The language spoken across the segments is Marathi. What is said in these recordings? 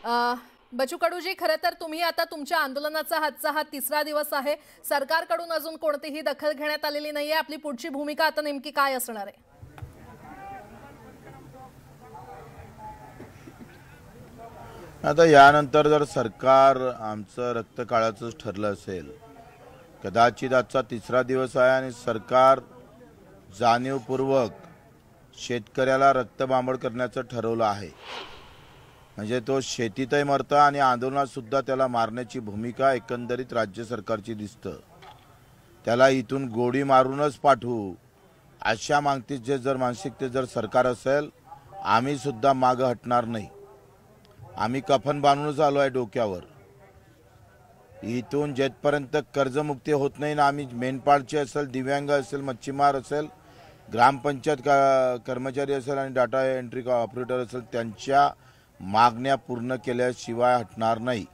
बच्चू कडूजी, खरं तर तुम्ही आता तुमच्या आंदोलनाचा हा तिसरा दिवस आहे। सरकारकडून अजून कोणतीही दखल घेण्यात आलेली नाहीये। आपली पुढची भूमिका आता नेमकी काय असणार आहे? आता यानंतर जर सरकार आमचं रक्त काळाचंच ठरलं असेल, कदाचित आजचा तिसरा दिवस आहे आणि सरकार जाणीवपूर्वक शेतकऱ्याला रक्तबांबड करण्याचं ठरवलं आहे। म्हणजे तो शेतीतही मरता आणि आंदोलनात सुद्धा त्याला मारण्याची भूमिका एकंदरीत राज्य सरकारची दिसतं। त्याला इथून गोळी मारूनच पाठवू अशा मागणीचे जर मानसिकते जर सरकार असेल, आम्ही सुद्धा मागे हटणार नाही। आम्ही कफन बांधूनच आलो आहे डोक्यावर। इथून जेथपर्यंत कर्जमुक्ती होत नाही ना, आम्ही मेनपाडचे असेल, दिव्यांग असेल, मच्छीमार असेल, ग्रामपंचायत कर्मचारी असेल आणि डाटा एंट्री ऑपरेटर असेल, त्यांच्या मागण्या पूर्ण केल्याशिवाय हटणार नाही।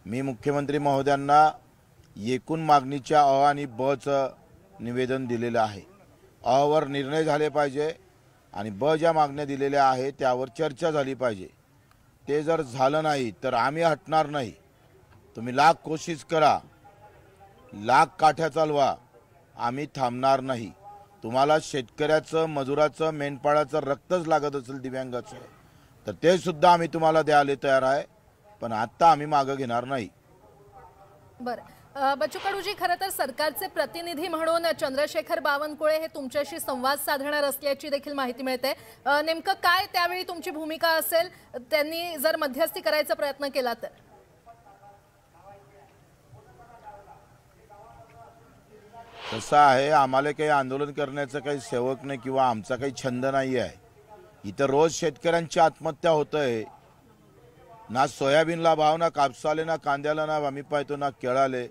मी मुख्यमंत्री महोदयांना एकूण मागणीच्या अ आणि ब चं निवेदन दिलेलं आहे। अ वर निर्णय झाले पाहिजे आणि ब ज्या मागण्या दिलेल्या आहेत त्यावर चर्चा झाली पाहिजे। ते जर झालं नाही तर आम्ही हटणार नाही। तुम्ही लाख कोशिश करा, लाख काठ्या चालवा, आम्ही थांबणार नाही। तुम्हाला शेतकऱ्याचं, मजुराचं, मेंढपाळाचं रक्तच लागत असेल, दिव्यांगाचं, तर ते सुद्धा आम्ही तुम्हाला द्यायला तयार आहे, पण आता आम्ही मागे घेणार नाही। बरं, बच्चू कडूजी, खरं तर सरकारचे प्रतिनिधी म्हणून चंद्रशेखर बावनकुळे हे तुमच्याशी संवाद साधणार असल्याची देखील माहिती मिळते। नेमकं काय त्यावेळी तुमची भूमिका असेल, त्यांनी जर मध्यस्थी करायचा प्रयत्न केला तर? कसं आहे, आम्हाला काही आंदोलन करण्याचं काही सेवक नाही किंवा आमचा काही छंद नाही आहे। इथं रोज शेतकऱ्यांची आत्महत्या होतंय। ना सोयाबीनला भाव, ना कापसाले, ना कांद्याला, ना आम्ही पाहतो ना केळाले।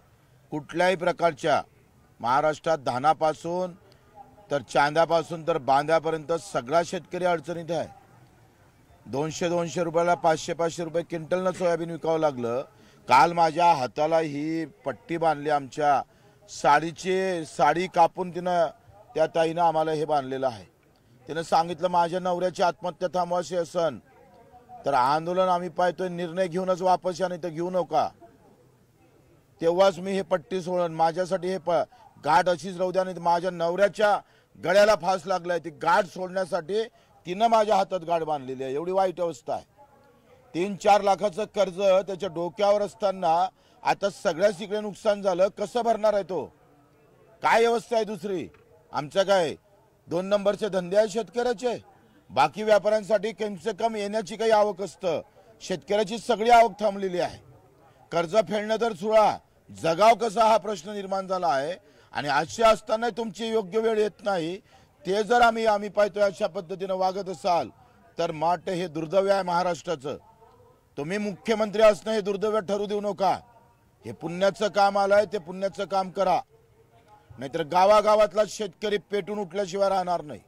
कुठल्याही प्रकारच्या महाराष्ट्रात धानापासून तर चांद्यापासून तर बांद्यापर्यंत सगळा शेतकरी अडचणीत आहे। 200-200 रुपयाला 500-500 रुपये क्विंटलनं सोयाबीन विकावं लागलं। काल माझ्या हाताला ही पट्टी बांधली, आमच्या साडी कापून तिनं, त्या ताईनं आम्हाला हे बांधलेलं आहे। तिनं सांगितलं माझ्या नवऱ्याची आत्महत्या थांबवायची असन तर आंदोलन आम्ही पाहतोय निर्णय घेऊनच वापस या, नाही तर घेऊ नका। तेव्हाच मी हे पट्टी सोडन। माझ्यासाठी हे गाठ अशीच राहू द्या, नाही तर माझ्या नवऱ्याच्या गळ्याला फास लागलाय। ती गाठ सोडण्यासाठी तिनं माझ्या हातात गाठ बांधलेली आहे। एवढी वाईट अवस्था आहे। 3-4 लाखाचं कर्ज त्याच्या डोक्यावर असताना आता सगळ्याच इकडे नुकसान झालं। कसं भरणार आहे तो? काय अवस्था आहे दुसरी? आमच्या काय 2 नंबरचे धंदे आहेत शेतकऱ्याचे? बाकी व्यापाऱ्यांसाठी कमसे कम येण्याची काही आवक असतं, शेतकऱ्याची सगळी आवक थांबलेली आहे। कर्ज फेडणं तर सुळा, जगाव कसा हा प्रश्न निर्माण झाला आहे। आणि असे असताना तुमची योग्य वेळ येत नाही, ते जर आम्ही पाहतोय अशा पद्धतीने वागत असाल तर माट हे दुर्दैव आहे महाराष्ट्राचं। तुम्ही मुख्यमंत्री असणं हे दुर्दैव ठरू देऊ नका। हे पुण्याचं काम आलंय, ते पुण्याचं काम करा, नाहीतर गावागावातला शेतकरी पेटून उठल्याशिवाय राहणार नाही।